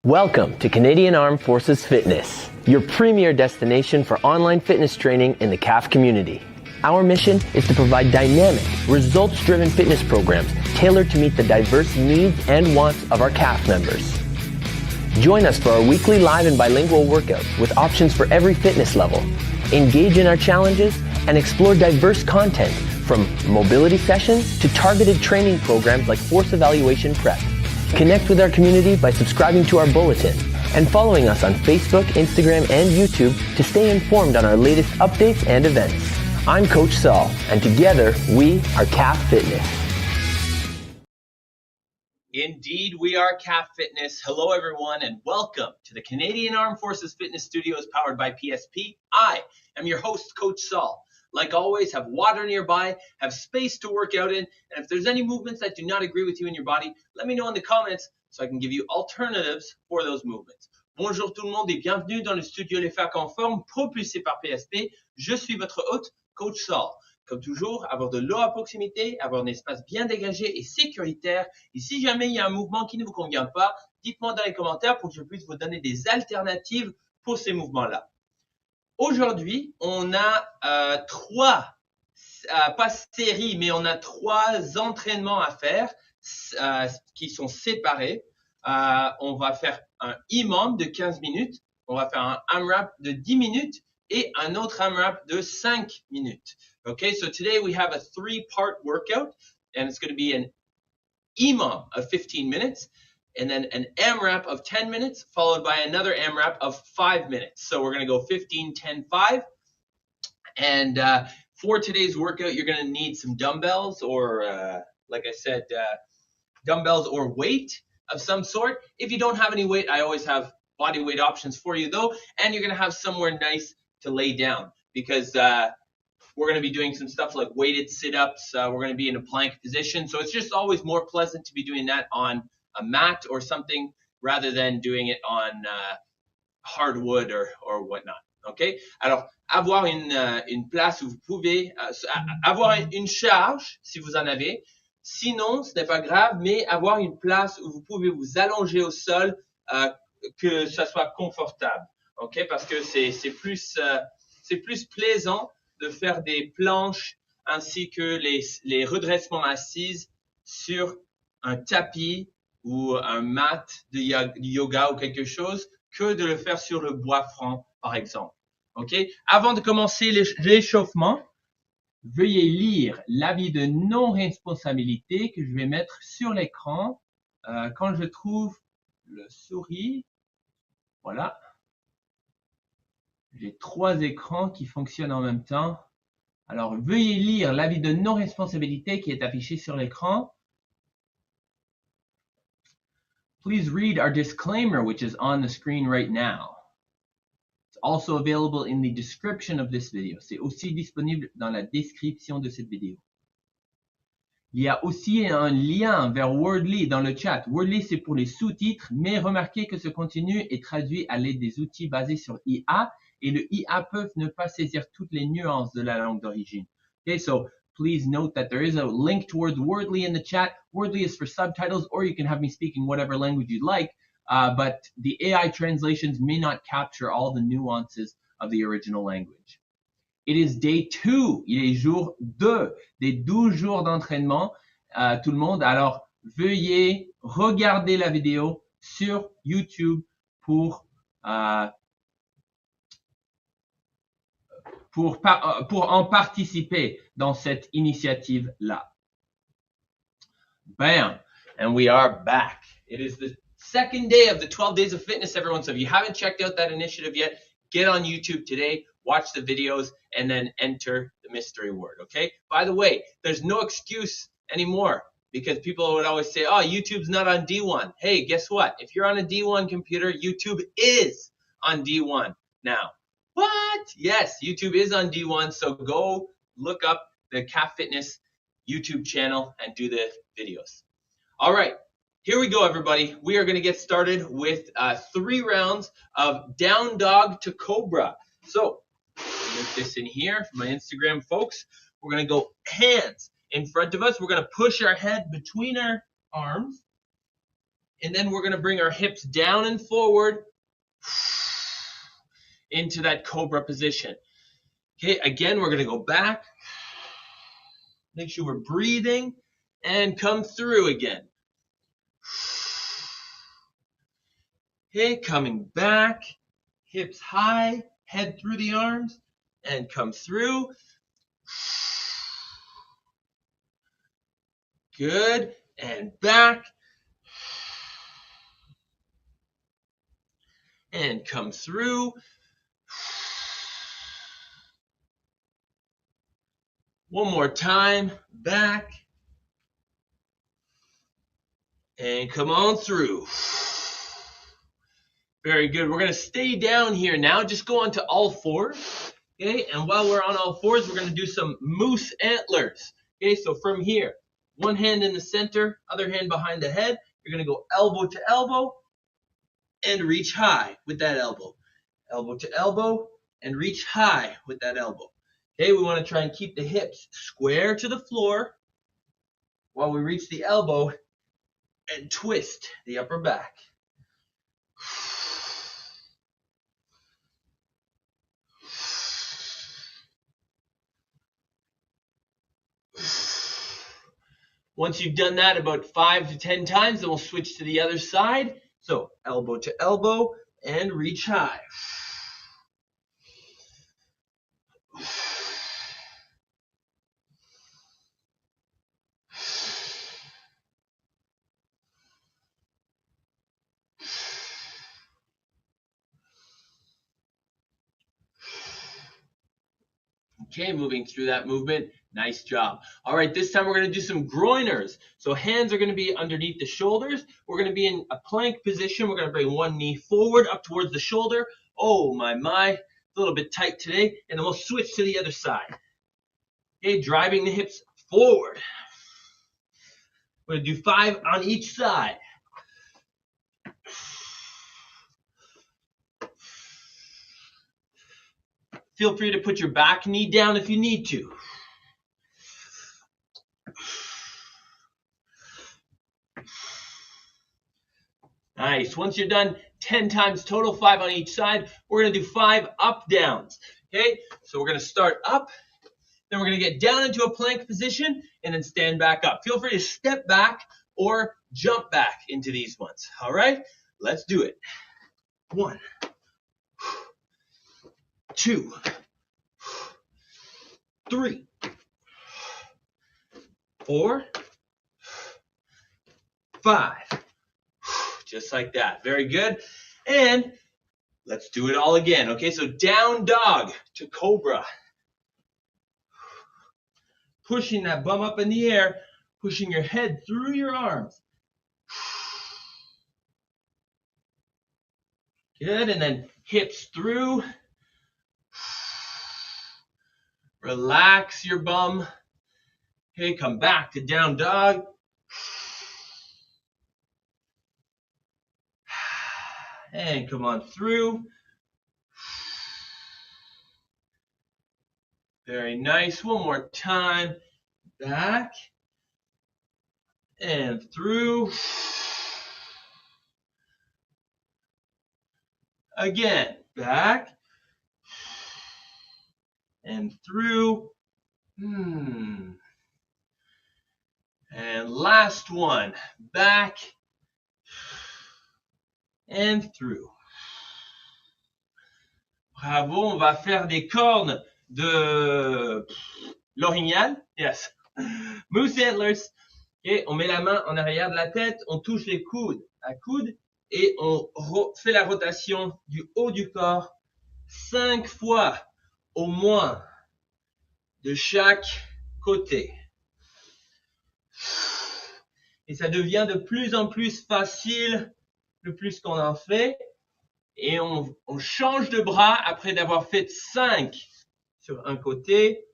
Welcome to Canadian Armed Forces Fitness, your premier destination for online fitness training in the CAF community. Our mission is to provide dynamic, results-driven fitness programs tailored to meet the diverse needs and wants of our CAF members. Join us for our weekly live and bilingual workouts with options for every fitness level. Engage in our challenges and explore diverse content from mobility sessions to targeted training programs like force evaluation prep. Connect with our community by subscribing to our bulletin and following us on Facebook, Instagram, and YouTube to stay informed on our latest updates and events. I'm Coach Saul, and together we are CAF Fitness. Indeed, we are CAF Fitness. Hello, everyone, and welcome to the Canadian Armed Forces Fitness Studios powered by PSP. I am your host, Coach Saul. Like always, have water nearby, have space to work out in, and if there's any movements that do not agree with you in your body, let me know in the comments so I can give you alternatives for those movements. Bonjour tout le monde et bienvenue dans le studio Les Facs en forme propulsé par PSP. Je suis votre hôte, Coach Saul. Comme toujours, avoir de l'eau à proximité, avoir un espace bien dégagé et sécuritaire. Et si jamais il y a un mouvement qui ne vous convient pas, dites-moi dans les commentaires pour que je puisse vous donner des alternatives pour ces mouvements-là. Aujourd'hui, on a trois, pas séries, mais on a trois entraînements à faire qui sont séparés. On va faire un EMOM de 15 minutes, on va faire un AMRAP de 10 minutes et un autre AMRAP de 5 minutes. Okay, so today we have a three-part workout, and it's going to be an EMOM of 15 minutes, and then an AMRAP of 10 minutes, followed by another AMRAP of 5 minutes. So we're going to go 15, 10, 5. And for today's workout, you're going to need some dumbbells or, like I said, dumbbells or weight of some sort. If you don't have any weight, I always have body weight options for you, though. And you're going to have somewhere nice to lay down because we're going to be doing some stuff like weighted sit-ups. We're going to be in a plank position. So it's just always more pleasant to be doing that on a mat or something rather than doing it on hardwood or whatnot. Okay? Alors, avoir une place où vous pouvez avoir une charge si vous en avez. Sinon, ce n'est pas grave, mais avoir une place où vous pouvez vous allonger au sol, que ça soit confortable. Okay? Parce que c'est plus plaisant de faire des planches ainsi que les redressements assises sur un tapis ou un mat de yoga ou quelque chose que de le faire sur le bois franc, par exemple. OK? Avant de commencer l'échauffement, veuillez lire l'avis de non-responsabilité que je vais mettre sur l'écran quand je trouve le souris. Voilà. J'ai trois écrans qui fonctionnent en même temps. Alors, veuillez lire l'avis de non-responsabilité qui est affiché sur l'écran. Please read our disclaimer, which is on the screen right now. It's also available in the description of this video. C'est aussi disponible dans la description de cette vidéo. Il y a aussi un lien vers Wordly dans le chat. Wordly, c'est pour les sous-titres, mais remarquez que ce contenu est traduit à l'aide des outils basés sur IA, et le IA peut ne pas saisir toutes les nuances de la langue d'origine. Okay, so please note that there is a link towards Wordly in the chat. Wordly is for subtitles, or you can have me speaking whatever language you'd like, but the AI translations may not capture all the nuances of the original language. It is day 2, il est jour 2 des 12 jours d'entraînement, tout le monde. Alors, veuillez regarder la vidéo sur YouTube pour en participer dans cette initiative-là. Bam! And we are back. It is the second day of the 12 Days of Fitness, everyone. So if you haven't checked out that initiative yet, get on YouTube today, watch the videos, and then enter the mystery word, okay? By the way, there's no excuse anymore because people would always say, oh, YouTube's not on D1. Hey, guess what? If you're on a D1 computer, YouTube is on D1 now. What? Yes, YouTube is on D1, so go look up the CAF Fitness YouTube channel and do the videos. All right, here we go, everybody. We are going to get started with 3 rounds of down dog to cobra. So, put this in here for my Instagram folks. We're going to go hands in front of us. We're going to push our head between our arms And then we're going to bring our hips down and forward into that cobra position. Okay, again, we're going to go back. Make sure we're breathing and come through again. Okay, coming back, hips high, head through the arms, and come through. Good, and back. And come through. One more time, back. And come on through. Very good. We're going to stay down here now. Just go on to all fours. Okay, and while we're on all fours, we're going to do some moose antlers. Okay, so from here, one hand in the center, other hand behind the head. You're going to go elbow to elbow and reach high with that elbow. Elbow to elbow and reach high with that elbow. Okay, we want to try and keep the hips square to the floor while we reach the elbow and twist the upper back. Once you've done that about 5 to 10 times, then we'll switch to the other side. So elbow to elbow and reach high. Okay, moving through that movement. Nice job. All right, this time we're going to do some groiners. So hands are going to be underneath the shoulders. We're going to be in a plank position. We're going to bring one knee forward up towards the shoulder. Oh, my. It's a little bit tight today. And then we'll switch to the other side. Okay, driving the hips forward. We're going to do 5 on each side. Feel free to put your back knee down if you need to. Nice. Once you're done, 10 times total, 5 on each side. We're going to do 5 up downs. Okay, so we're going to start up. Then we're going to get down into a plank position and then stand back up. Feel free to step back or jump back into these ones. All right, let's do it. 1, 2, 3, 4, 5. Just like that. Very good. And let's do it all again. Okay, so down dog to cobra. Pushing that bum up in the air, pushing your head through your arms. Good, and then hips through. Relax your bum. Okay, come back to down dog. And come on through. Very nice. One more time. Back. And through. Again. Back. And through. And last one. Back. And through. Bravo, on va faire des cornes de l'orignal. Yes. Moose antlers. Okay, on met la main en arrière de la tête, on touche les coudes à coude et on fait la rotation du haut du corps 5 fois au moins de chaque côté. Et ça devient de plus en plus facile le plus qu'on en fait. Et on change de bras après d'avoir fait 5 sur un côté.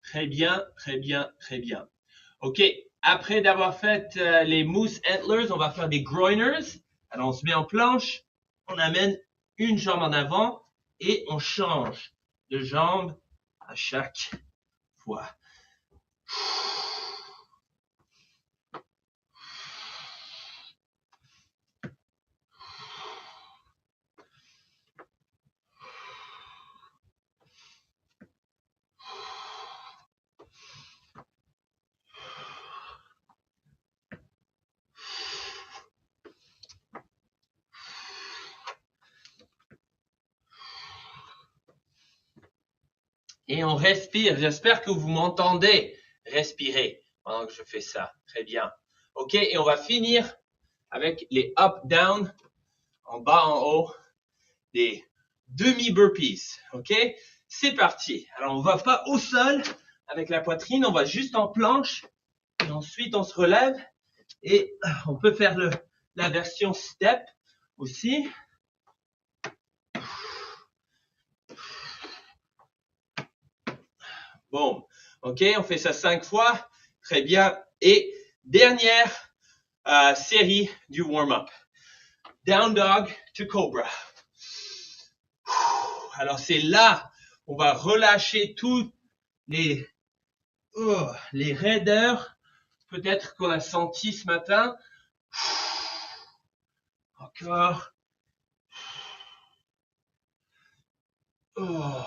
Très bien, très bien, très bien. Ok, Après d'avoir fait les moose antlers, on va faire des groiners. Alors, on se met en planche, on amène une jambe en avant et on change de jambe à chaque fois. Et on respire. J'espère que vous m'entendez respirer pendant que je fais ça. Très bien. OK, et on va finir avec les up-down, en bas, en haut, des demi-burpees. OK, c'est parti. Alors, on va pas au sol avec la poitrine, on va juste en planche. Et ensuite, on se relève et on peut faire la version step aussi. Bon, OK, on fait ça 5 fois. Très bien. Et dernière série du warm-up. Down dog to cobra. Alors, c'est là, on va relâcher toutes les raideurs, peut-être qu'on a senti ce matin. Encore. Oh.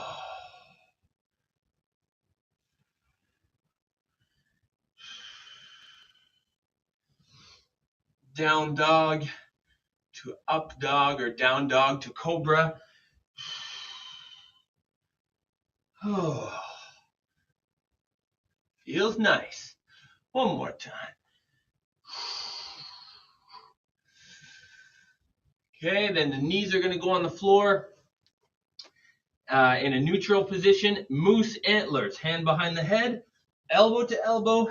Down dog to up dog or down dog to cobra. Oh. Feels nice. One more time. Okay, then the knees are going to go on the floor in a neutral position. Moose antlers, hand behind the head, elbow to elbow,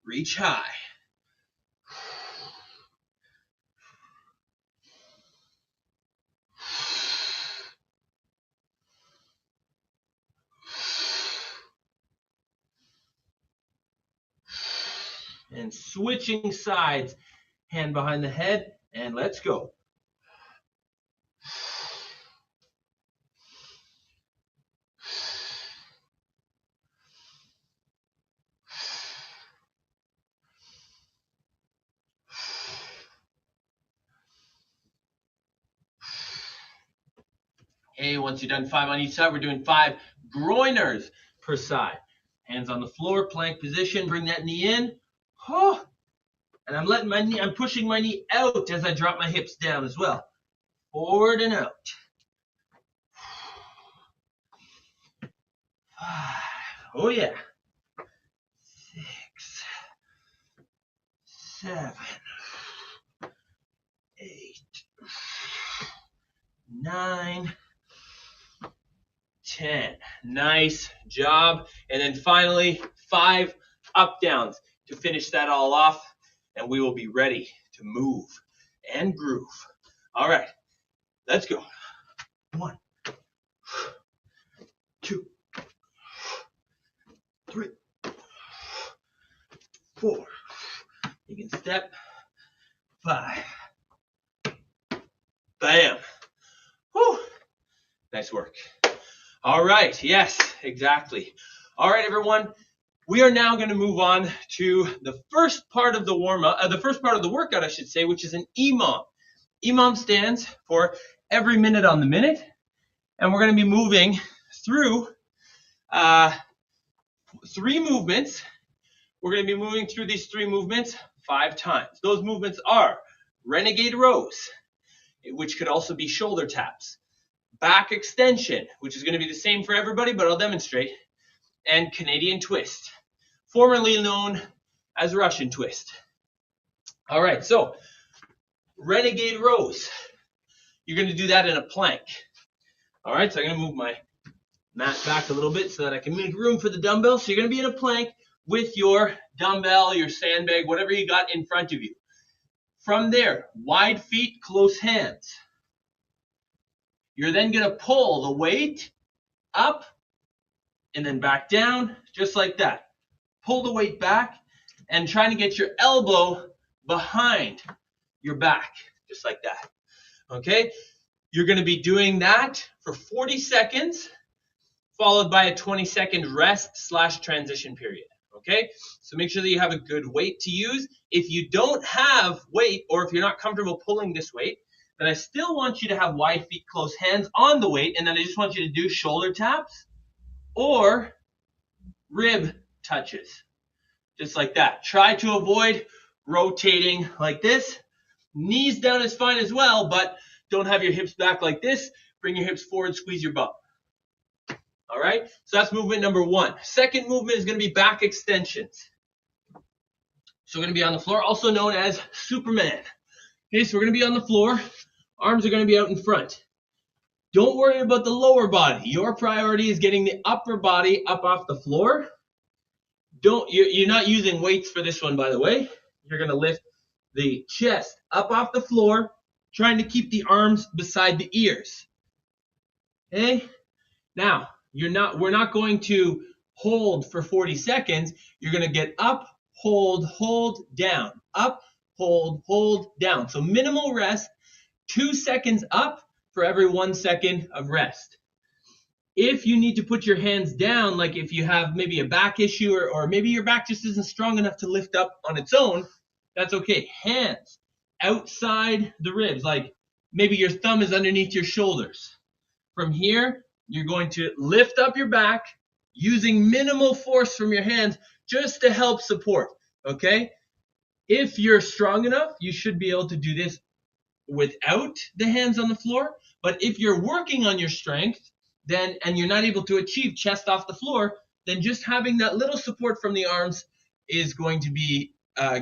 reach high. And switching sides, hand behind the head, and let's go. Okay, once you're done 5 on each side, we're doing 5 groiners per side. Hands on the floor, plank position, bring that knee in. Oh, and I'm letting my knee, I'm pushing my knee out as I drop my hips down as well. Forward and out. 5. Oh yeah. 6, 7, 8, 9, 10. Nice job. And then finally, 5 up downs to finish that all off. And we will be ready to move and groove. All right, let's go. 1, 2, 3, 4. You can step. 5. Bam. Whew. Nice work. All right. Yes, exactly. All right, everyone. We are now going to move on to the first part of the warm-up, the first part of the workout, I should say, which is an EMOM. EMOM stands for every minute on the minute. And we're going to be moving through 3 movements. We're going to be moving through these 3 movements 5 times. Those movements are renegade rows, which could also be shoulder taps, back extension, which is going to be the same for everybody, but I'll demonstrate, and Canadian twist, formerly known as Russian twist. All right, so renegade rows. You're going to do that in a plank. All right, so I'm going to move my mat back a little bit so that I can make room for the dumbbell. So you're going to be in a plank with your dumbbell, your sandbag, whatever you got in front of you. From there, wide feet, close hands. You're then going to pull the weight up and then back down, just like that. Pull the weight back and trying to get your elbow behind your back, just like that. Okay? You're going to be doing that for 40 seconds, followed by a 20-second rest/transition period. Okay? So make sure that you have a good weight to use. If you don't have weight, or if you're not comfortable pulling this weight, then I still want you to have wide feet, close hands on the weight, and then I just want you to do shoulder taps or rib touches, just like that. Try to avoid rotating like this. Knees down is fine as well, but don't have your hips back like this. Bring your hips forward, squeeze your bum. All right, so that's movement number 1. Second movement is going to be back extensions. So we're going to be on the floor, also known as Superman. Okay, so we're going to be on the floor. Arms are going to be out in front. Don't worry about the lower body. Your priority is getting the upper body up off the floor. You're not using weights for this one, by the way. You're going to lift the chest up off the floor, trying to keep the arms beside the ears. Okay? Now, we're not going to hold for 40 seconds. You're going to get up, hold, down. Up, hold, down. So minimal rest, 2 seconds up for every 1 second of rest. If you need to put your hands down, like if you have maybe a back issue or maybe your back just isn't strong enough to lift up on its own, that's okay. Hands outside the ribs, like maybe your thumb is underneath your shoulders. From here, you're going to lift up your back using minimal force from your hands just to help support, okay? If you're strong enough, you should be able to do this without the hands on the floor. But if you're working on your strength, and you're not able to achieve chest off the floor, then just having that little support from the arms is going to be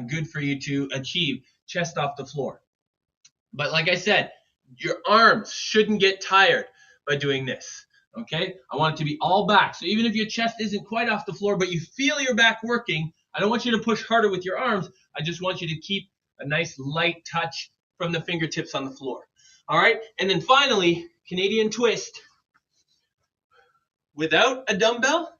good for you to achieve chest off the floor. But like I said, your arms shouldn't get tired by doing this, okay? I want it to be all back. So even if your chest isn't quite off the floor, but you feel your back working, I don't want you to push harder with your arms. I just want you to keep a nice light touch from the fingertips on the floor. All right? And then finally, Canadian twist. Without a dumbbell,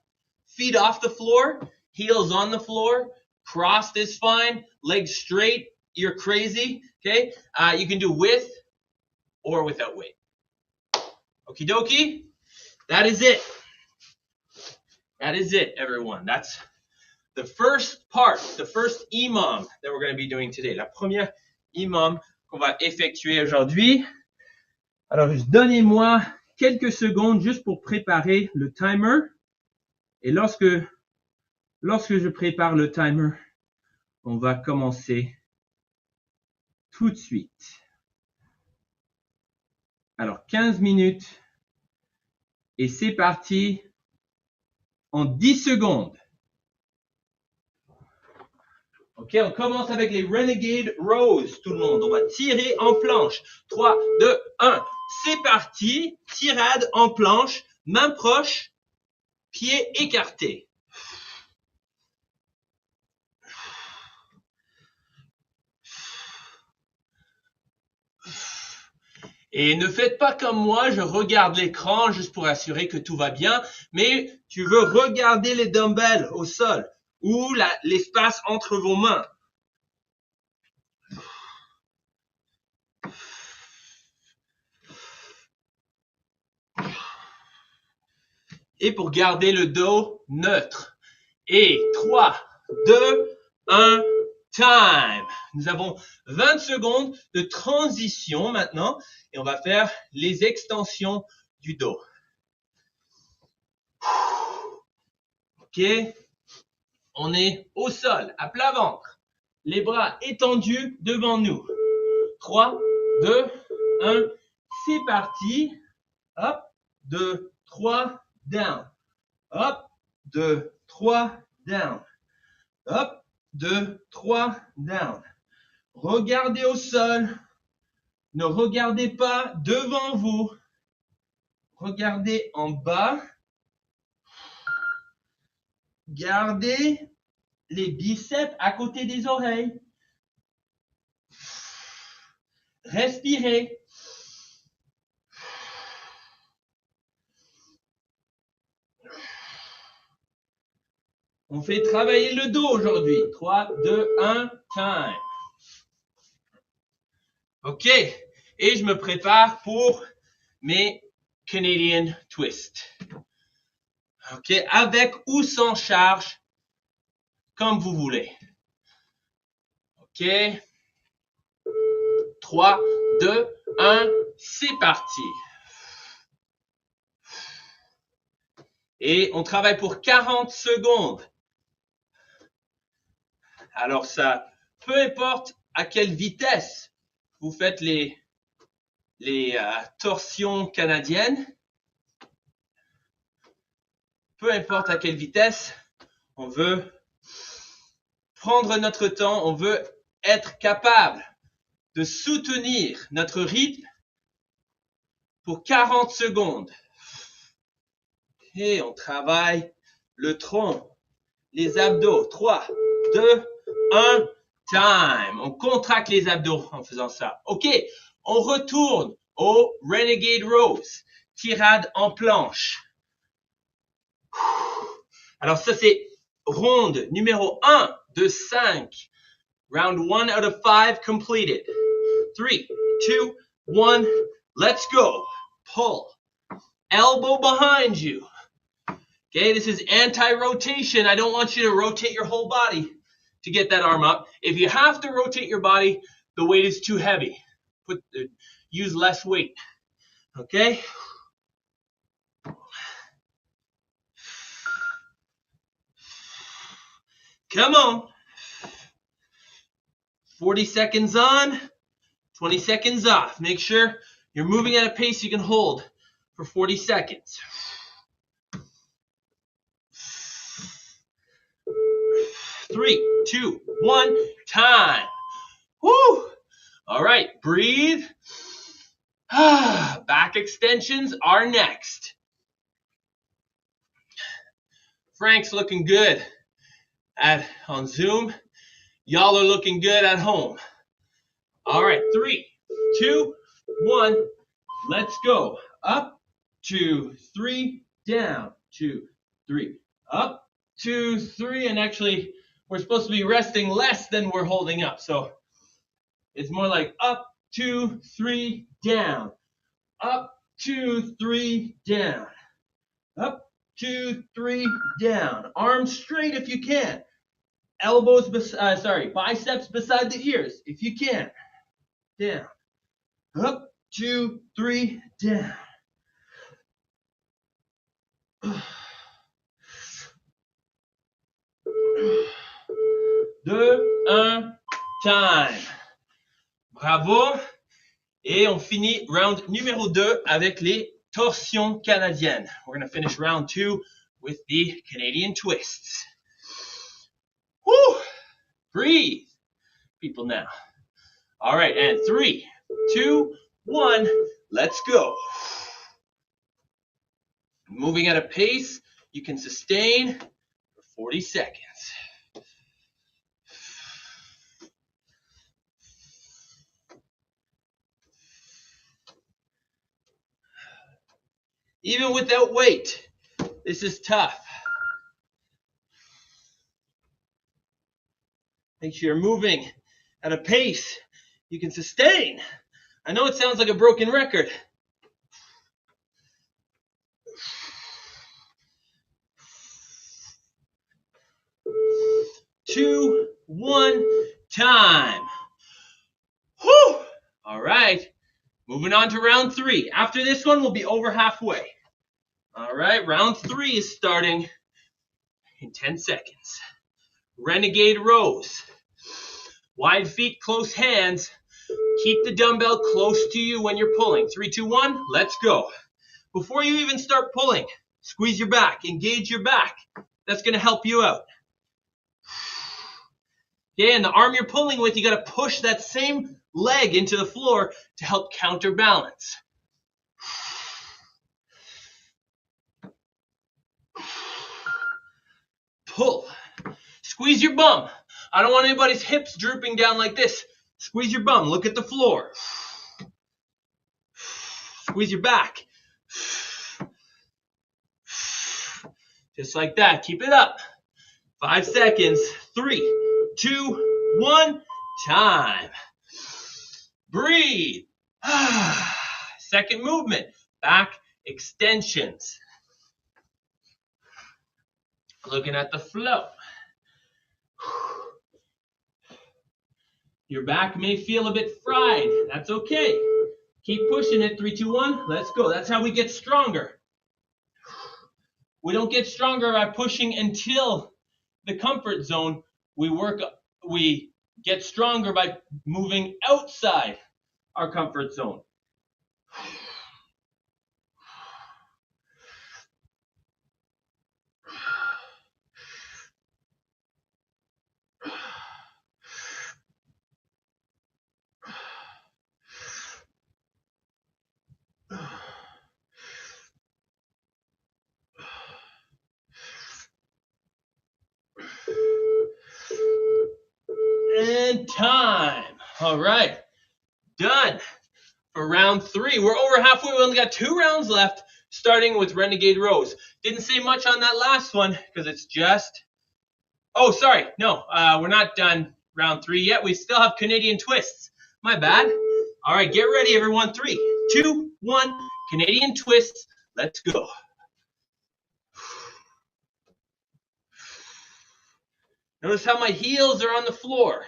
feet off the floor, heels on the floor, crossed is fine, legs straight, you're crazy, okay? You can do with or without weight. Okie dokie, that is it. That is it, everyone. That's the first part, the first EMOM that we're going to be doing today. La première EMOM qu'on va effectuer aujourd'hui. Alors, juste donnez-moi quelques secondes juste pour préparer le timer. Et lorsque je prépare le timer, on va commencer tout de suite. Alors, 15 minutes. Et c'est parti en 10 secondes. Ok, on commence avec les Renegade Rows, tout le monde. On va tirer en planche. 3, 2, 1. C'est parti. Tirade en planche. Main proche. Pied écarté. Et ne faites pas comme moi, je regarde l'écran juste pour assurer que tout va bien. Mais tu veux regarder les dumbbells au sol ou l'espace entre vos mains. Et pour garder le dos neutre. Et 3, 2, 1, time. Nous avons 20 secondes de transition maintenant. Et on va faire les extensions du dos. Ok. On est au sol, à plat ventre. Les bras étendus devant nous. 3, 2, 1. C'est parti. Hop. 2, 3. Down. Hop, 2, 3, down. Hop, 2, 3, down. Regardez au sol. Ne regardez pas devant vous. Regardez en bas. Gardez les biceps à côté des oreilles. Respirez. On fait travailler le dos aujourd'hui. 3, 2, 1, time. OK. Et je me prépare pour mes Canadian twists. OK. Avec ou sans charge, comme vous voulez. OK. 3, 2, 1, c'est parti. Et on travaille pour 40 secondes. Alors ça, peu importe à quelle vitesse vous faites les torsions canadiennes, peu importe à quelle vitesse, on veut prendre notre temps, on veut être capable de soutenir notre rythme pour 40 secondes. Et on travaille le tronc, les abdos. 3, 2, 1, time. On contracte les abdos en faisant ça. OK, on retourne au Renegade Rows, tirade en planche. Alors ça c'est ronde numéro 1 de 5. Round 1 out of 5 completed. 3, 2, 1, let's go. Pull. Elbow behind you. Okay, this is anti-rotation. I don't want you to rotate your whole body to get that arm up. If you have to rotate your body, the weight is too heavy. Use less weight. Okay? Come on. 40 seconds on, 20 seconds off. Make sure you're moving at a pace you can hold for 40 seconds. 3, 2, 1, time. Woo! All right, breathe. Back extensions are next. Frank's looking good on Zoom. Y'all are looking good at home. All right, 3, 2, 1, let's go. Up, 2, 3, down, 2, 3, up, 2, 3, and actually we're supposed to be resting less than we're holding up. So it's more like up, 2, 3, down, up, 2, 3, down, up, 2, 3, down. Arms straight if you can. Elbows, biceps beside the ears if you can. Down, up, 2, 3, down. 2, 1, time. Bravo. Et on finit round numéro 2 avec les torsions canadiennes. We're going to finish round 2 with the Canadian twists. Woo! Breathe, people now. All right, and 3, 2, 1, let's go. Moving at a pace you can sustain for 40 seconds. Even without weight, this is tough. Make sure you're moving at a pace you can sustain. I know it sounds like a broken record. 2, 1, time. Whew! All right, moving on to round 3. After this one, we'll be over halfway. All right, round 3 is starting in 10 seconds. Renegade rows. Wide feet, close hands. Keep the dumbbell close to you when you're pulling. 3, 2, 1, let's go. Before you even start pulling, squeeze your back, engage your back. That's going to help you out. Okay, and the arm you're pulling with, you got to push that same leg into the floor to help counterbalance. Pull. Squeeze your bum. I don't want anybody's hips drooping down like this. Squeeze your bum. Look at the floor. Squeeze your back. Just like that. Keep it up. 5 seconds. 3, 2, 1. Time. Breathe. Second movement. Back extensions. Looking at the flow. Your back may feel a bit fried. That's okay. Keep pushing it. 3, 2, 1. Let's go. That's how we get stronger. We don't get stronger by pushing until the comfort zone. We get stronger by moving outside our comfort zone. And time. All right. Done for round 3. We're over halfway. We only got 2 rounds left, starting with renegade rows. Didn't say much on that last one because it's just... Oh, sorry. No, we're not done round 3 yet. We still have Canadian twists. My bad. All right, get ready, everyone. 3, 2, 1. Canadian twists. Let's go. Notice how my heels are on the floor.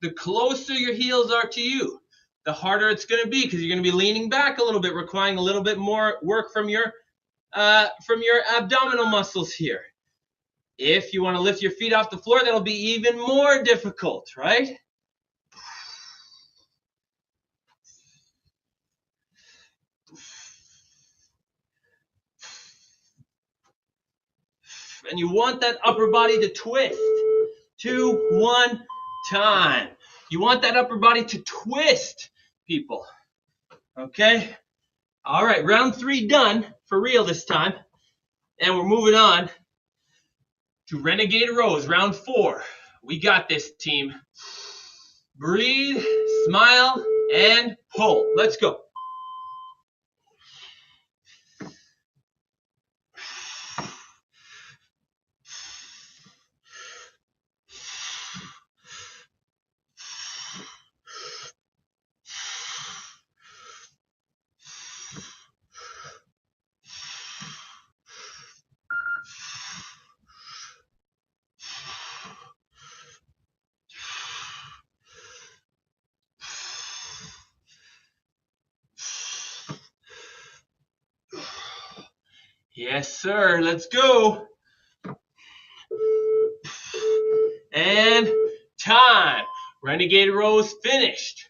The closer your heels are to you, the harder it's going to be because you're going to be leaning back a little bit, requiring a little bit more work from your abdominal muscles here. If you want to lift your feet off the floor, that'll be even more difficult, right? And you want that upper body to twist. 2, 1, time. You want that upper body to twist, people. Okay? All right, round 3 done, for real this time. And we're moving on to renegade rows, round 4. We got this, team. Breathe, smile, and pull. Let's go. Yes, sir. Let's go. And time. Renegade rows finished.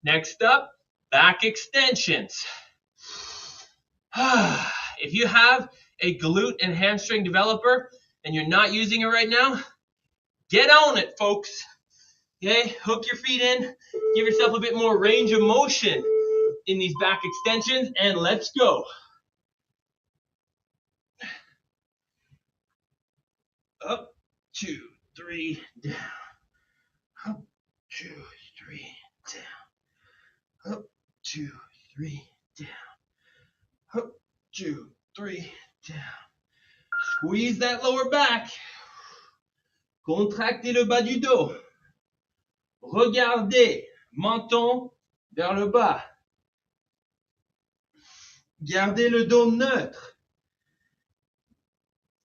Next up, back extensions. If you have a glute and hamstring developer and you're not using it right now, get on it, folks. Okay, hook your feet in, give yourself a bit more range of motion in these back extensions, and let's go. Up, 2, 3, down. Up, 2, 3, down. Up, 2, 3, down. Up, 2, 3, down. Squeeze that lower back. Contractez le bas du dos. Regardez, menton vers le bas. Gardez le dos neutre.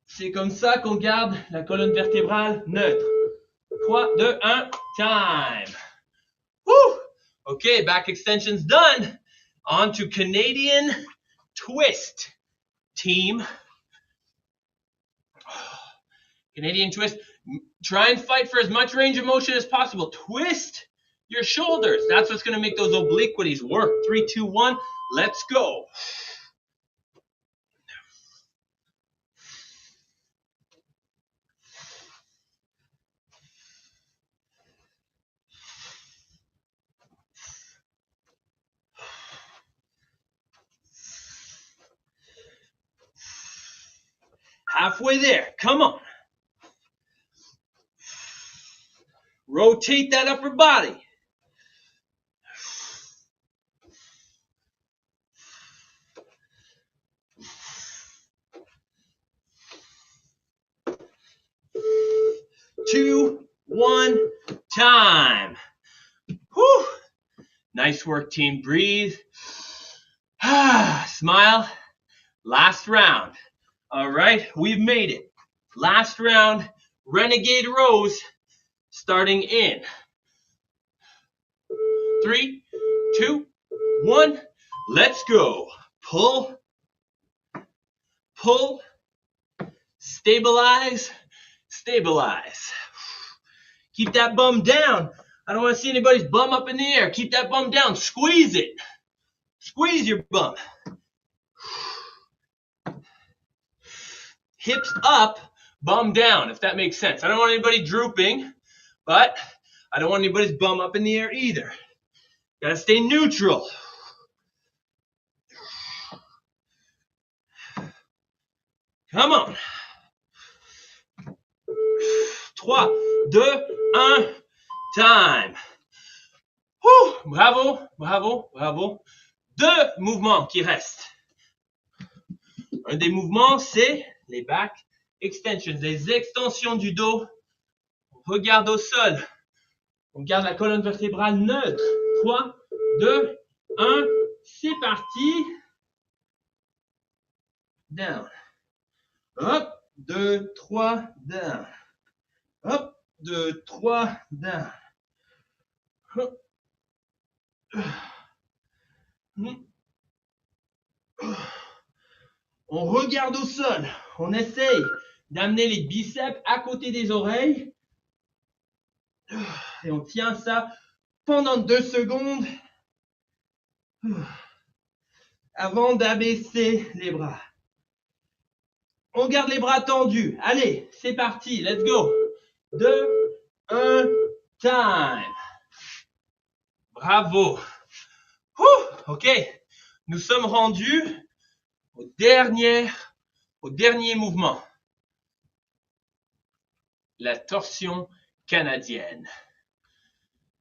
C'est comme ça qu'on garde la colonne vertébrale neutre. 3, 2, 1, time. Woo! Okay, back extensions done. On to Canadian twist, team. Canadian twist. Try and fight for as much range of motion as possible. Twist your shoulders. That's what's going to make those obliquities work. 3, 2, 1. Let's go. Halfway there. Come on. Rotate that upper body. Nice work, team. Breathe. Smile. Last round. All right, we've made it. Last round, renegade rows, starting in 3, 2, 1. Let's go. Pull, pull, stabilize, stabilize. Keep that bum down. I don't want to see anybody's bum up in the air. Keep that bum down. Squeeze it. Squeeze your bum. Hips up, bum down, if that makes sense. I don't want anybody drooping, but I don't want anybody's bum up in the air either. Gotta stay neutral. Come on. 3, 2, 1, time. Whew, bravo, bravo, bravo. 2 mouvements qui restent. Un des mouvements, c'est les back extensions, les extensions du dos. On regarde au sol. On garde la colonne vertébrale neutre. 3, 2, 1, c'est parti. Down. Hop, 2, 3, down. Hop, 2, 3, down. Hop. On regarde au sol. On essaye d'amener les biceps à côté des oreilles. Et on tient ça pendant 2 secondes avant d'abaisser les bras. On garde les bras tendus. Allez, c'est parti. Let's go. 2, 1, time. Bravo. OK. Nous sommes rendus au dernier mouvement. La torsion canadienne.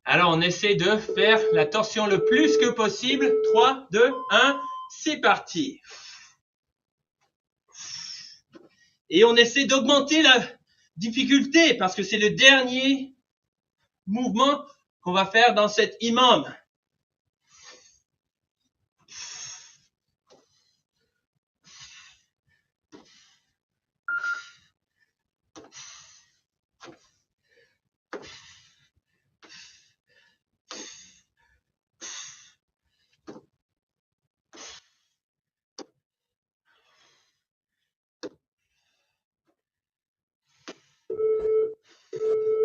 Alors, on essaie de faire la torsion le plus que possible. 3, 2, 1, c'est parti. Et on essaie d'augmenter la difficulté parce que c'est le dernier mouvement qu'on va faire dans cet imam.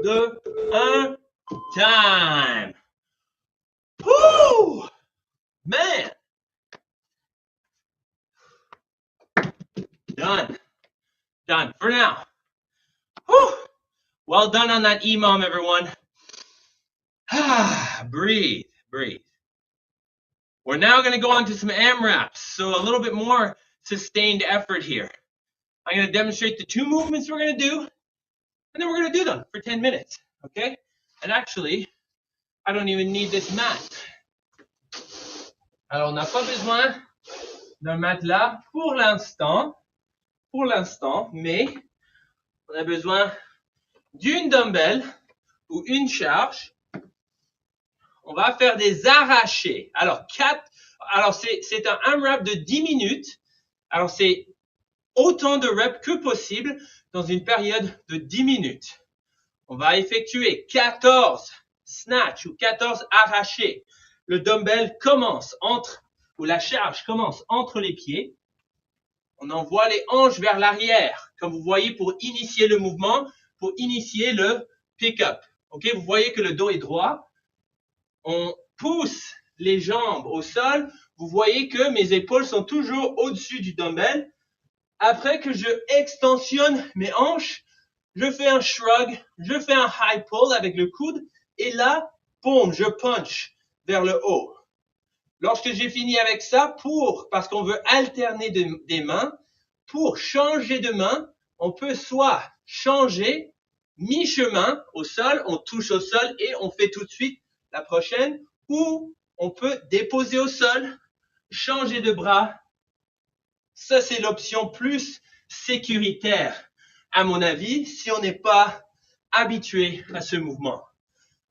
Deux, un, time. Woo! Man. Done. Done for now. Woo! Well done on that EMOM, everyone. Breathe, breathe. We're now going to go on to some AMRAPs, so a little bit more sustained effort here. I'm going to demonstrate the 2 movements we're going to do, and then we're going to do them for 10 minutes, okay? And actually, I don't even need this mat. Alors, on n'a pas besoin d'un matelas pour l'instant, mais on a besoin d'une dumbbell ou une charge. On va faire des arrachés. Alors, c'est un AMRAP de 10 minutes. Alors, c'est autant de reps que possible dans une période de 10 minutes. On va effectuer 14 snatch ou 14 arrachés. Le dumbbell commence ou la charge commence entre les pieds. On envoie les hanches vers l'arrière, comme vous voyez pour initier le mouvement, pour initier le pick-up. Ok, vous voyez que le dos est droit. On pousse les jambes au sol. Vous voyez que mes épaules sont toujours au-dessus du dumbbell. Après que je extensionne mes hanches, je fais un shrug, je fais un high pull avec le coude. Et là, boum, je punch vers le haut. Lorsque j'ai fini avec ça, parce qu'on veut alterner des mains, pour changer de main, on peut soit changer mi-chemin au sol, on touche au sol et on fait tout de suite la prochaine, ou on peut déposer au sol, changer de bras. Ça, c'est l'option plus sécuritaire, à mon avis, si on n'est pas habitué à ce mouvement.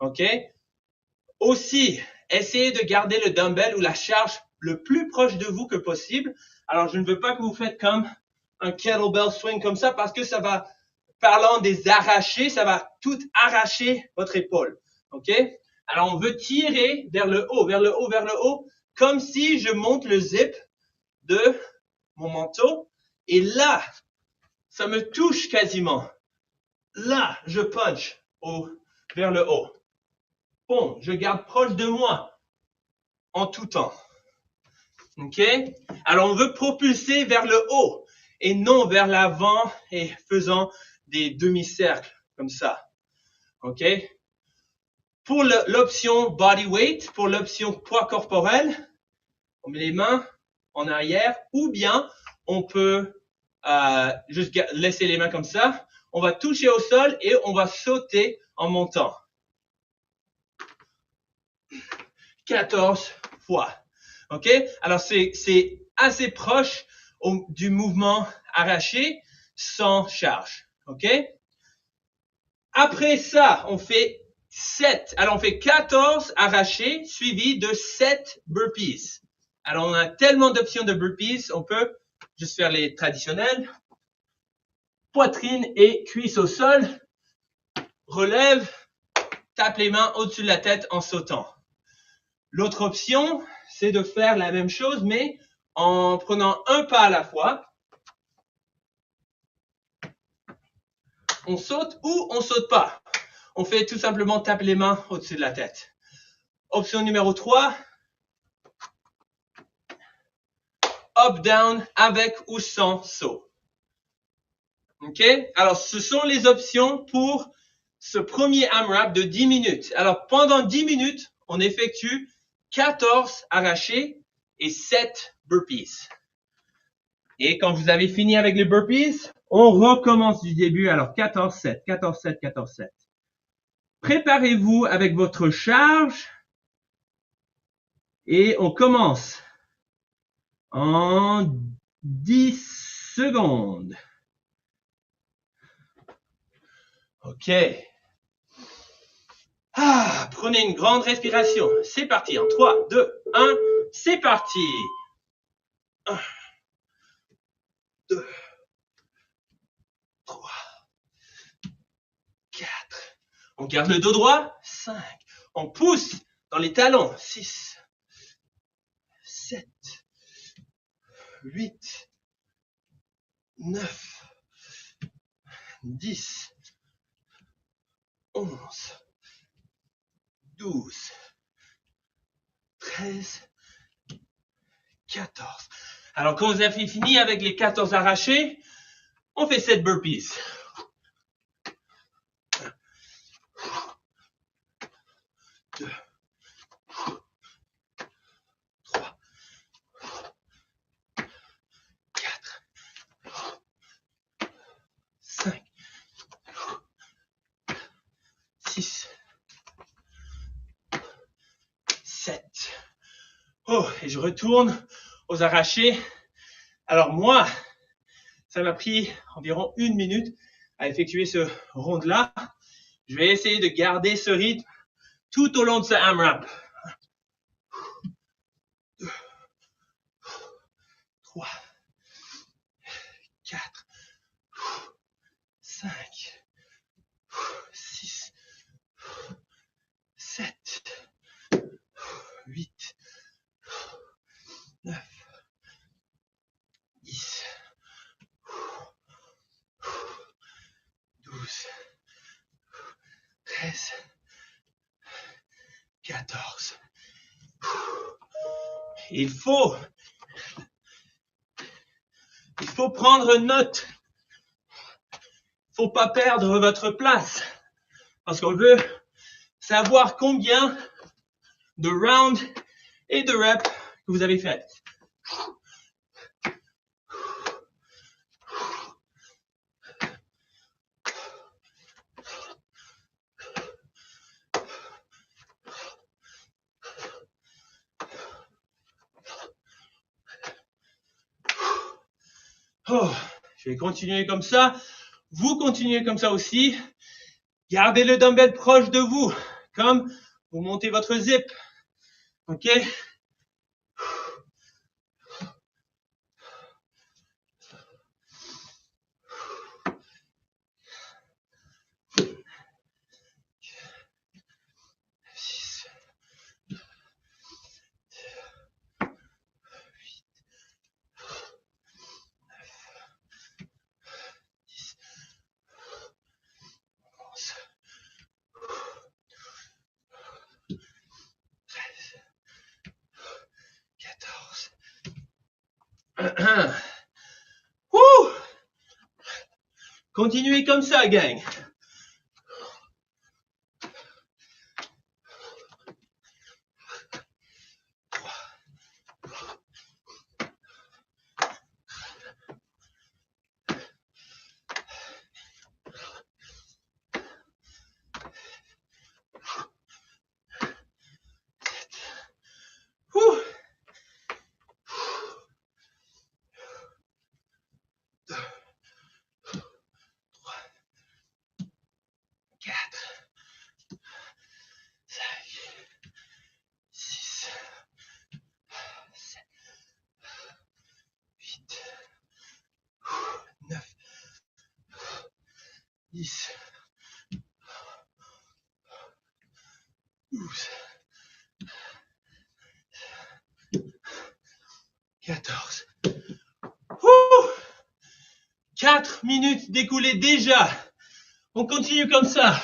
OK? Aussi, essayez de garder le dumbbell ou la charge le plus proche de vous que possible. Alors, je ne veux pas que vous faites comme un kettlebell swing comme ça parce que ça va, parlant des arrachés, ça va tout arracher votre épaule. OK? Alors, on veut tirer vers le haut, vers le haut, vers le haut, comme si je monte le zip de mon manteau. Et là, ça me touche quasiment. Là, je punch vers le haut. Bon, je garde proche de moi en tout temps. OK? Alors, on veut propulser vers le haut et non vers l'avant et faisant des demi-cercles comme ça. OK? Pour l'option body weight, pour l'option poids corporel, on met les mains en arrière ou bien on peut juste laisser les mains comme ça. On va toucher au sol et on va sauter en montant. 14 fois. OK? Alors, c'est assez proche du mouvement arraché sans charge. OK? Après ça, on fait 7. Alors, on fait 14 arrachés suivis de 7 burpees. Alors, on a tellement d'options de burpees, on peut juste faire les traditionnels. Poitrine et cuisse au sol. Relève. Tape les mains au-dessus de la tête en sautant. L'autre option, c'est de faire la même chose, mais en prenant un pas à la fois. On saute ou on saute pas. On fait tout simplement taper les mains au-dessus de la tête. Option numéro 3. Up, down, avec ou sans saut. OK? Alors, ce sont les options pour ce premier AMRAP de 10 minutes. Alors, pendant 10 minutes, on effectue 14 arrachés et 7 burpees. Et quand vous avez fini avec les burpees, on recommence du début. Alors, 14-7, 14-7, 14-7. Préparez-vous avec votre charge et on commence en 10 secondes. OK. Prenez une grande respiration. C'est parti. En 3, 2, 1. C'est parti. 1, 2, 3, 4. On garde le dos droit. 5. On pousse dans les talons. 6, 7, 8, 9, 10, 11, 12, 13, 14. Alors, quand vous avez fini avec les 14 arrachés, on fait 7 burpees. 1, 2, 3, 4, 5, 6, 7. Oh, et je retourne aux arrachés. Alors moi, ça m'a pris environ 1 minute à effectuer ce round-là. Je vais essayer de garder ce rythme tout au long de ce AMRAP. 2, 3, 4, 5, 6, 7, 8, 9, 10, 12, 13, 14. Il faut prendre note. Il faut pas perdre votre place. Parce qu'on veut savoir combien de rounds et de reps que vous avez fait. Oh, je vais continuer comme ça. Vous continuez comme ça aussi. Gardez le dumbbell proche de vous, comme vous montez votre zip. Okay? Wouh! Continuez comme ça, gang. Wouh! 10, 12, 14. Ouh, 4 minutes découlées déjà. On continue comme ça.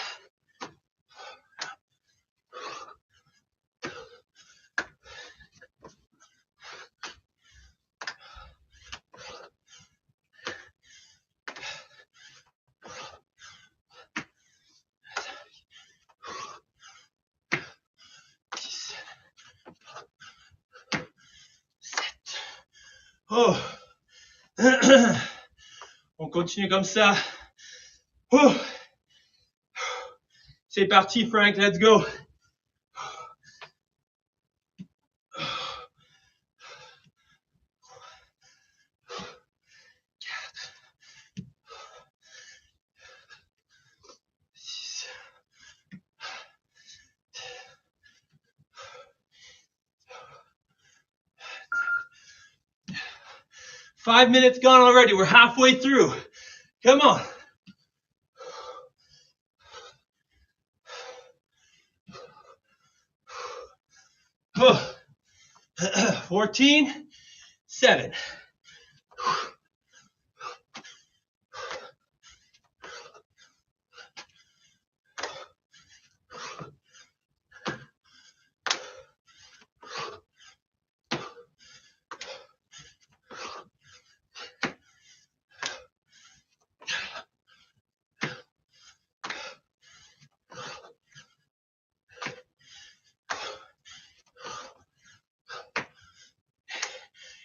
Oh. On continue comme ça. Oh. C'est parti, Frank, let's go. 5 minutes gone already. We're halfway through. Come on. 14, 7.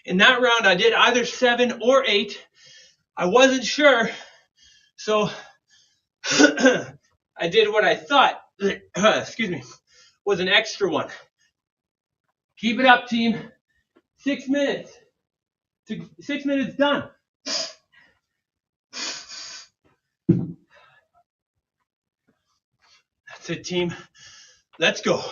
In that round, I did either 7 or 8. I wasn't sure, so I did what I thought, was an extra one. Keep it up, team. 6 minutes. 6 minutes done. That's it, team. Let's go.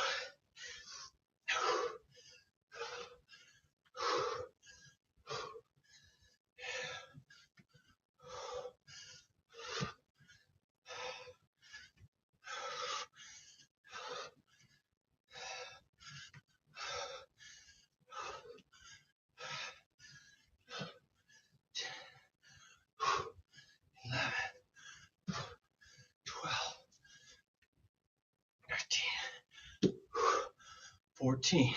Eleven, 12, 13, 14.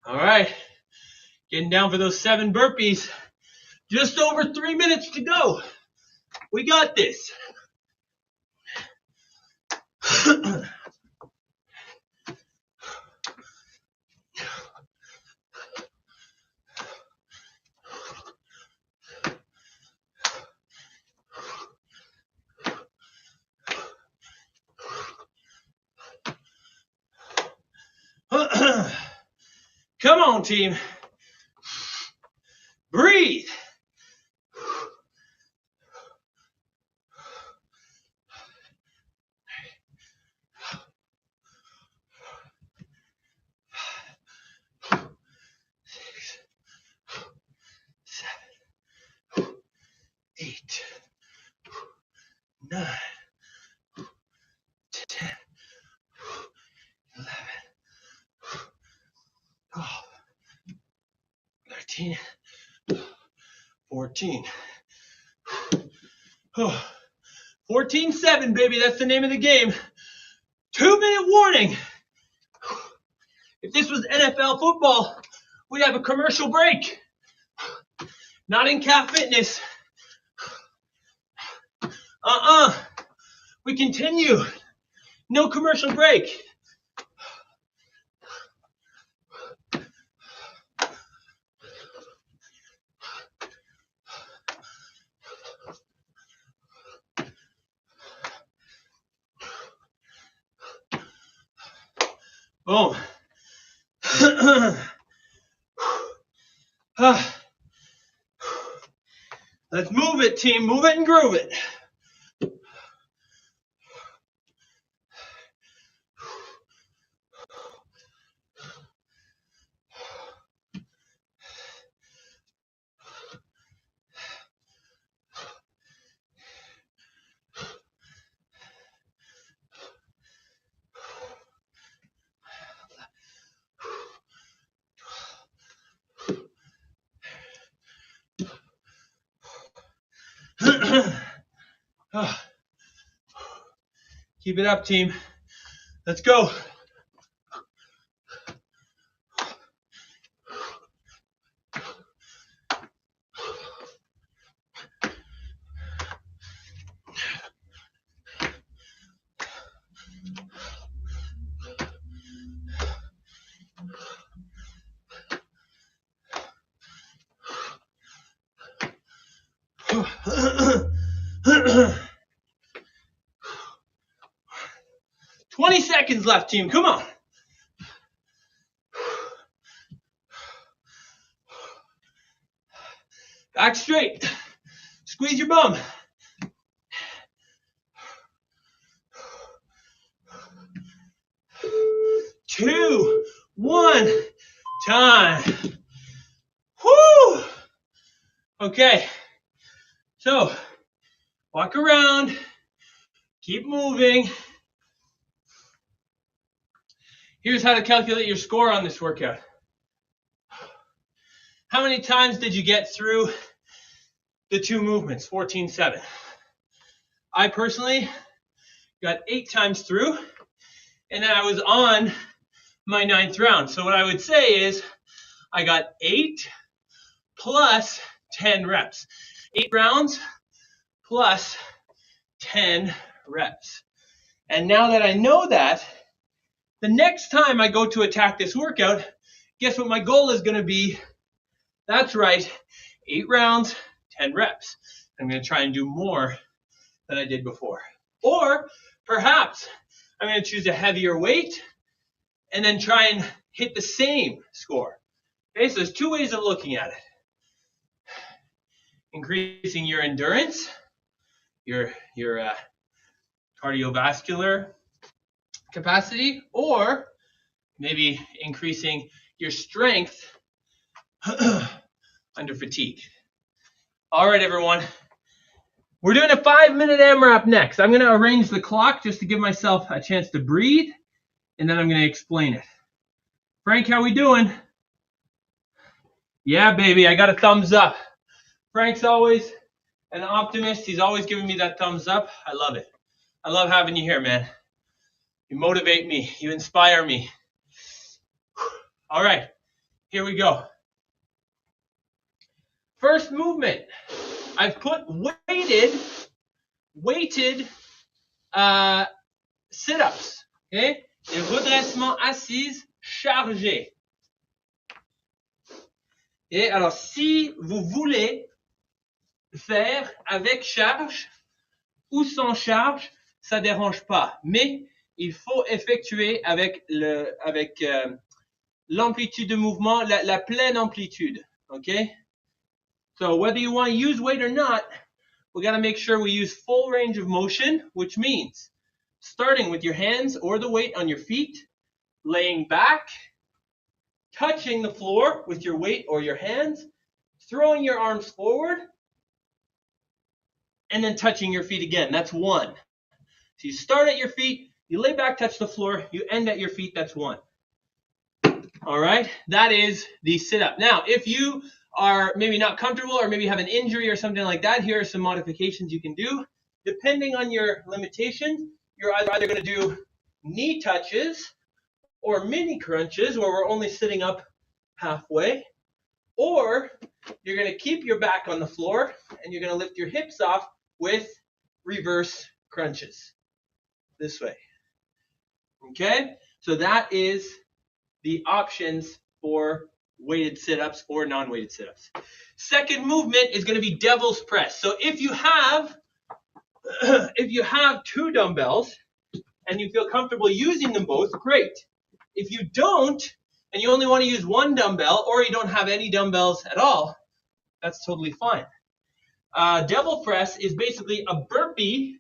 All right. Getting down for those 7 burpees. Just over 3 minutes to go. We got this. Come on, team. Breathe. 9, 10, 11, 12, 13, 14. 14-7, baby. That's the name of the game. 2-minute warning. If this was NFL football, we'd have a commercial break. Not in calf fitness. We continue. No commercial break. Boom. Let's move it, team. Move it and groove it. Keep it up, team. Let's go. Seconds left, team. Come on. Back straight. Squeeze your bum. Two, one, time. Whoo! Okay. So, walk around. Keep moving. Here's how to calculate your score on this workout. How many times did you get through the two movements, 14-7? I personally got 8 times through, and then I was on my 9th round. So what I would say is I got 8 plus 10 reps. 8 rounds plus 10 reps. And now that I know that, the next time I go to attack this workout, guess what my goal is going to be? That's right, 8 rounds, 10 reps. I'm going to try and do more than I did before. Or perhaps I'm going to choose a heavier weight and then try and hit the same score. Okay, so there's 2 ways of looking at it. Increasing your endurance, your cardiovascular capacity, or maybe increasing your strength under fatigue. All right, everyone. We're doing a 5-minute AMRAP next. I'm going to arrange the clock just to give myself a chance to breathe, and then I'm going to explain it. Frank, how we doing? Yeah, baby, I got a thumbs up. Frank's always an optimist. He's always giving me that thumbs up. I love it. I love having you here, man. You motivate me. You inspire me. All right, here we go. First movement. I've put weighted sit-ups. Okay? Et redressement assise chargé. Et alors, si vous voulez faire avec charge ou sans charge, ça dérange pas. Mais il faut effectuer avec l'amplitude de mouvement, la pleine amplitude. Okay? So whether you want to use weight or not, we got to make sure we use full range of motion, which means starting with your hands or the weight on your feet, laying back, touching the floor with your weight or your hands, throwing your arms forward, and then touching your feet again. That's 1. So you start at your feet, you lay back, touch the floor, you end at your feet. That's 1. All right, that is the sit-up. Now, if you are maybe not comfortable or maybe have an injury or something like that, here are some modifications you can do. Depending on your limitations, you're either going to do knee touches or mini crunches where we're only sitting up halfway, or you're going to keep your back on the floor and you're going to lift your hips off with reverse crunches this way. Okay, so that is the options for weighted sit-ups or non-weighted sit-ups. Second movement is going to be devil's press. So if you have 2 dumbbells and you feel comfortable using them both, great. If you don't and you only want to use 1 dumbbell, or you don't have any dumbbells at all, that's totally fine. Devil press is basically a burpee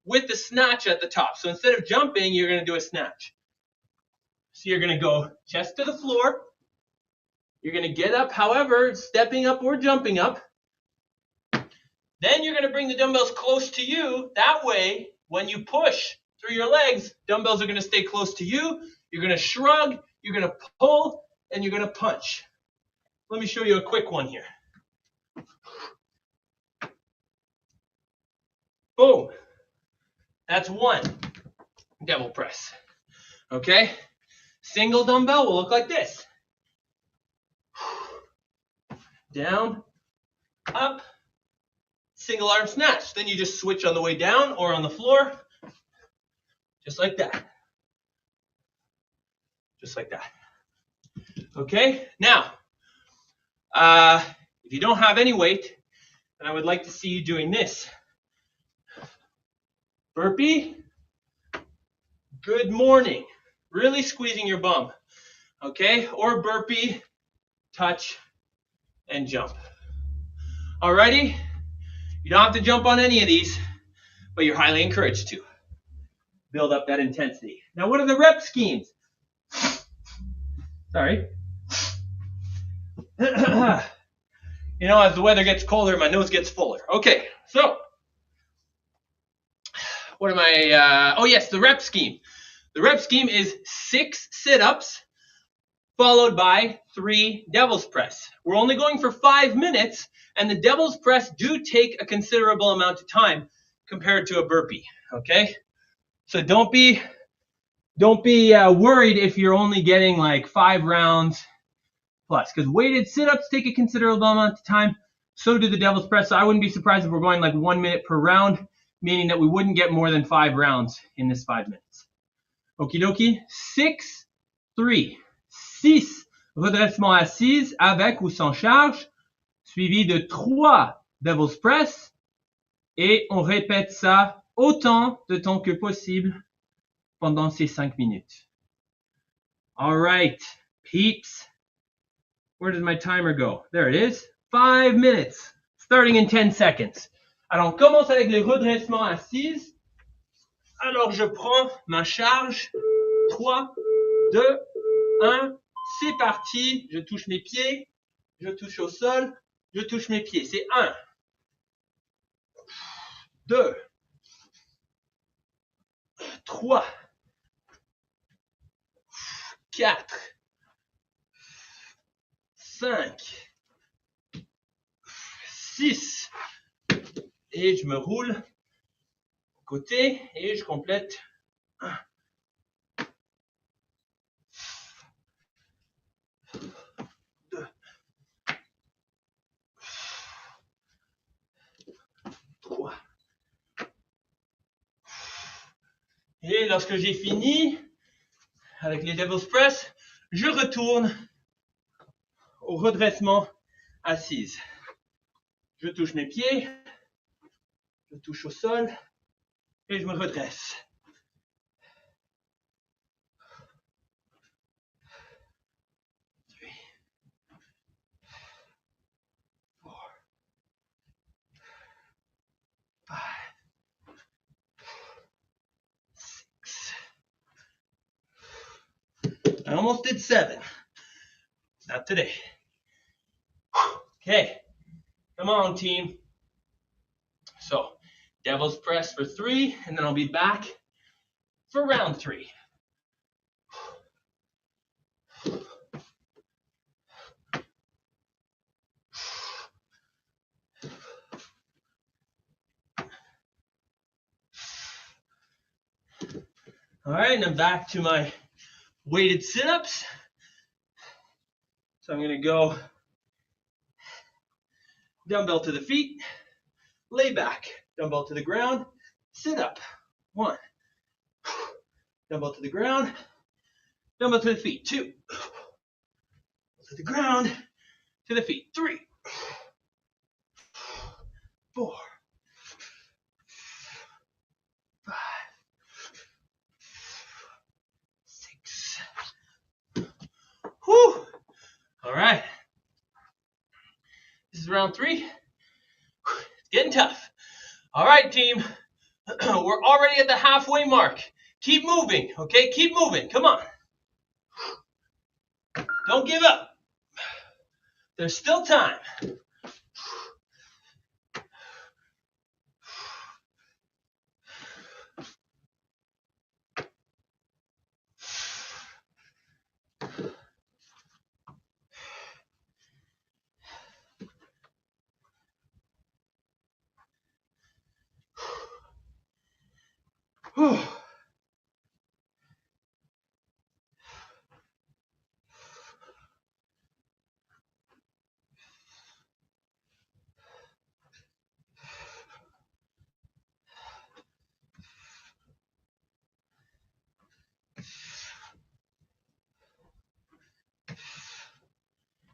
with the snatch at the top. So instead of jumping, you're going to do a snatch. So you're going to go chest to the floor. You're going to get up, however, stepping up or jumping up. Then you're going to bring the dumbbells close to you. That way, when you push through your legs, dumbbells are going to stay close to you. You're going to shrug, you're going to pull, and you're going to punch. Let me show you a quick one here. Boom. That's 1 devil press. Okay? Single dumbbell will look like this. Down, up, single arm snatch. Then you just switch on the way down or on the floor, just like that. Just like that. Okay? Now, if you don't have any weight, then I would like to see you doing this. Burpee. Good morning. Really squeezing your bum. Okay? Or burpee, touch, and jump. Alrighty? You don't have to jump on any of these, but you're highly encouraged to. Build up that intensity. Now, what are the rep schemes? Sorry. You know, as the weather gets colder, my nose gets fuller. Okay, so what am I? Oh, yes, the rep scheme. The rep scheme is 6 sit-ups followed by 3 devil's press. We're only going for 5 minutes, and the devil's press do take a considerable amount of time compared to a burpee, okay? So don't be worried if you're only getting like 5 rounds plus, because weighted sit-ups take a considerable amount of time. So do the devil's press. So I wouldn't be surprised if we're going like 1 minute per round, meaning that we wouldn't get more than 5 rounds in this 5 minutes. Okie dokie. 6, 3, 6 redressement assise avec ou sans charge, suivi de 3 devil's press, et on répète ça autant de temps que possible pendant ces 5 minutes. All right, peeps. Where does my timer go? There it is. 5 minutes, starting in 10 seconds. Alors, on commence avec les redressements assises. Alors, je prends ma charge. 3, 2, 1. C'est parti. Je touche mes pieds. Je touche au sol. Je touche mes pieds. C'est 1, 2, 3, 4, 5, 6. Et je me roule côté et je complète 1. 2. 3. Et lorsque j'ai fini avec les devil's press, je retourne au redressement assise. Je touche mes pieds, je touche au sol et je me redresse. 3, 4, 5, 6. I almost did 7. Not today. Okay. Come on, team. So, Devil's press for 3, and then I'll be back for round 3. All right, and I'm back to my weighted sit-ups. So I'm going to go dumbbell to the feet, lay back, dumbbell to the ground, sit up. 1. Dumbbell to the ground, dumbbell to the feet. 2. To the ground, to the feet. 3. 4. 5. 6. Whew. All right. This is round 3. It's getting tough. All right, team. We're already at the halfway mark. Keep moving, okay? Keep moving. Come on. Don't give up. There's still time. Whew.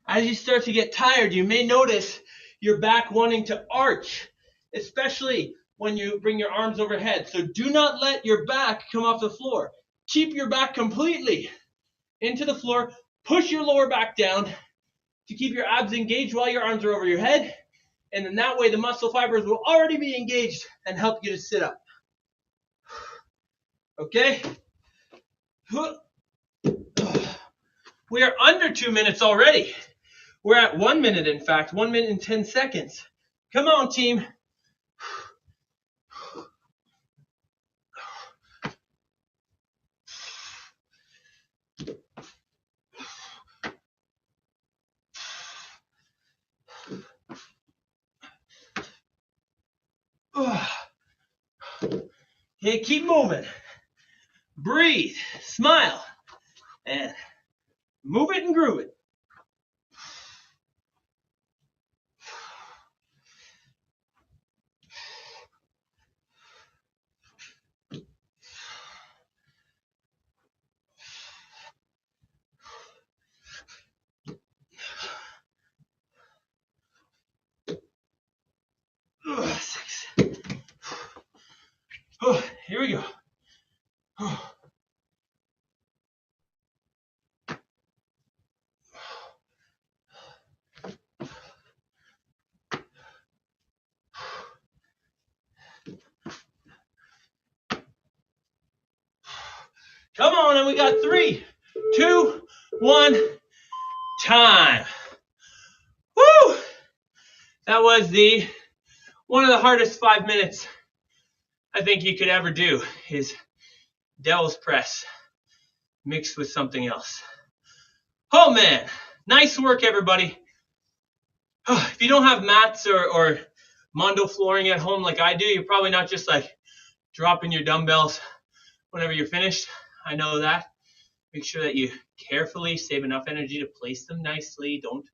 As you start to get tired, you may notice your back wanting to arch, especially when you bring your arms overhead. So do not let your back come off the floor. Keep your back completely into the floor. Push your lower back down to keep your abs engaged while your arms are over your head. And then that way the muscle fibers will already be engaged and help you to sit up. Okay? We are under 2 minutes already. We're at 1 minute, in fact, 1 minute and 10 seconds. Come on, team. Okay, keep moving. Breathe, smile, and move it and groove it. Here we go. Come on, and we got 3, 2, 1, time. Woo! That was one of the hardest 5 minutes I think you could ever do is devil's press mixed with something else. Oh man, nice work everybody. If you don't have mats or Mondo flooring at home like I do, you're probably not just like dropping your dumbbells whenever you're finished. I know that. Make sure that you carefully save enough energy to place them nicely. Don't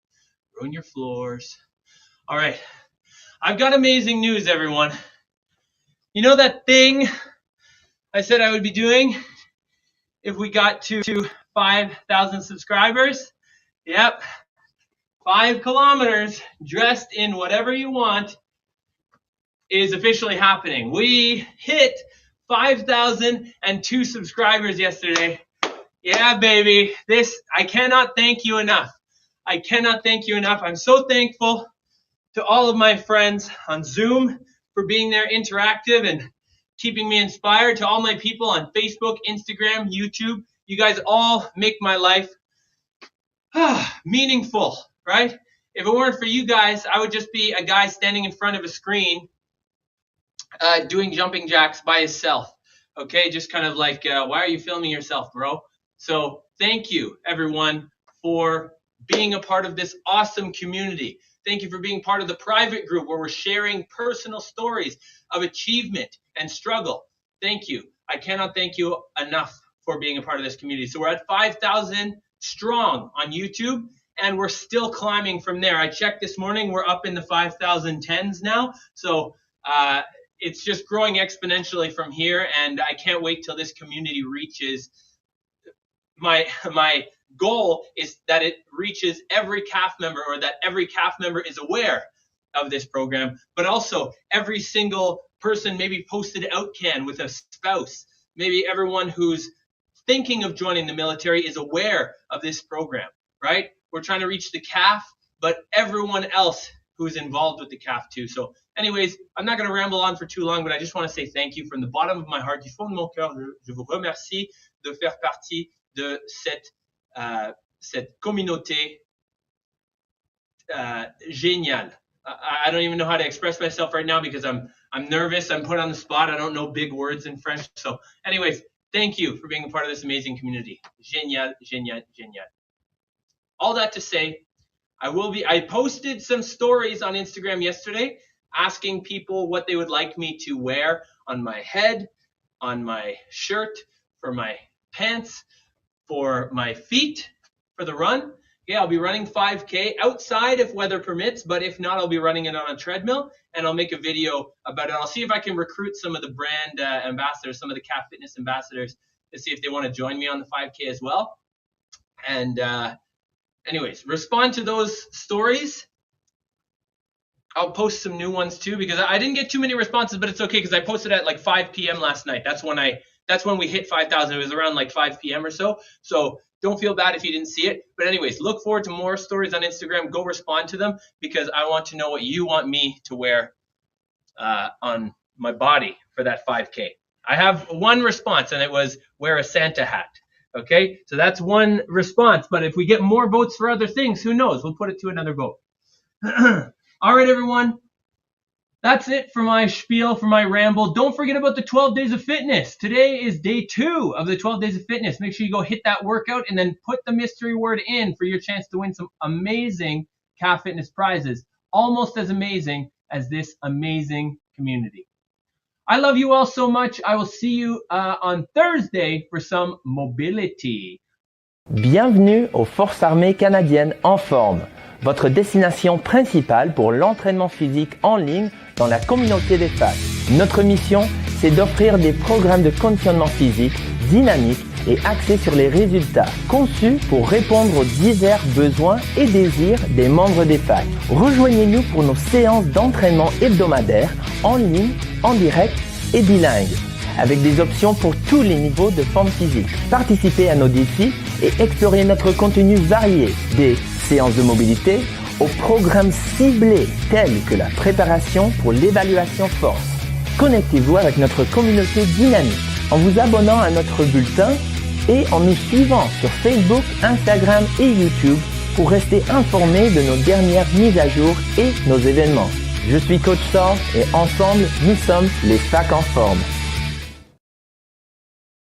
ruin your floors. All right, I've got amazing news, everyone. You know that thing I said I would be doing if we got to 5,000 subscribers? Yep, 5 kilometers dressed in whatever you want is officially happening. We hit 5,002 subscribers yesterday. Yeah, baby. I cannot thank you enough. I cannot thank you enough. I'm so thankful to all of my friends on Zoom for being there interactive and keeping me inspired, to all my people on Facebook, Instagram, YouTube. You guys all make my life meaningful, right? If it weren't for you guys, I would just be a guy standing in front of a screen doing jumping jacks by himself. Okay, just kind of like, why are you filming yourself, bro? So thank you, everyone, for being a part of this awesome community. Thank you for being part of the private group where we're sharing personal stories of achievement and struggle. Thank you. I cannot thank you enough for being a part of this community. So we're at 5,000 strong on YouTube, and we're still climbing from there. I checked this morning, we're up in the 5,010s now. So it's just growing exponentially from here, and I can't wait till this community reaches my goal is that it reaches every CAF member, or that every CAF member is aware of this program, but also every single person maybe posted outcan with a spouse. Maybe everyone who's thinking of joining the military is aware of this program, right? We're trying to reach the CAF, but everyone else who's involved with the CAF too. So anyways, I'm not going to ramble on for too long, but I just want to say thank you from the bottom of my heart. Du fond de mon cœur, je vous remercie de faire partie de cette communauté géniale. I don't even know how to express myself right now because I'm nervous. I'm put on the spot. I don't know big words in French. So anyways, thank you for being a part of this amazing community. Génial, génial, génial. All that to say, I posted some stories on Instagram yesterday asking people what they would like me to wear on my head, on my shirt, for my pants, for my feet, for the run. Yeah, I'll be running 5K outside if weather permits, but if not, I'll be running it on a treadmill, and I'll make a video about it. I'll see if I can recruit some of the brand ambassadors, some of the CAF Fitness ambassadors, to see if they want to join me on the 5K as well. And anyways, respond to those stories. I'll post some new ones too, because I didn't get too many responses, but it's okay because I posted at like 5 p.m. last night. That's when we hit 5,000. It was around like 5 p.m. or so. So don't feel bad if you didn't see it. But anyways, look forward to more stories on Instagram. Go respond to them because I want to know what you want me to wear on my body for that 5K. I have one response, and it was wear a Santa hat. Okay, so that's one response. But if we get more votes for other things, who knows? We'll put it to another vote. All right, everyone. That's it for my spiel, for my ramble. Don't forget about the 12 days of fitness. Today is day 2 of the 12 days of fitness. Make sure you go hit that workout and then put the mystery word in for your chance to win some amazing CAF Fitness prizes. Almost as amazing as this amazing community. I love you all so much. I will see you on Thursday for some mobility. Bienvenue aux Forces armées canadiennes en forme, votre destination principale pour l'entraînement physique en ligne dans la communauté des FAC. Notre mission, c'est d'offrir des programmes de conditionnement physique dynamiques et axés sur les résultats, conçus pour répondre aux divers besoins et désirs des membres des FAC. Rejoignez-nous pour nos séances d'entraînement hebdomadaires, en ligne, en direct et bilingue, avec des options pour tous les niveaux de forme physique. Participez à nos défis et explorez notre contenu varié, des séances de mobilité aux programmes ciblés tels que la préparation pour l'évaluation force. Connectez-vous avec notre communauté dynamique en vous abonnant à notre bulletin et en nous suivant sur Facebook, Instagram et YouTube pour rester informé de nos dernières mises à jour et nos événements. Je suis Coach Saul et ensemble, nous sommes les FAC en forme.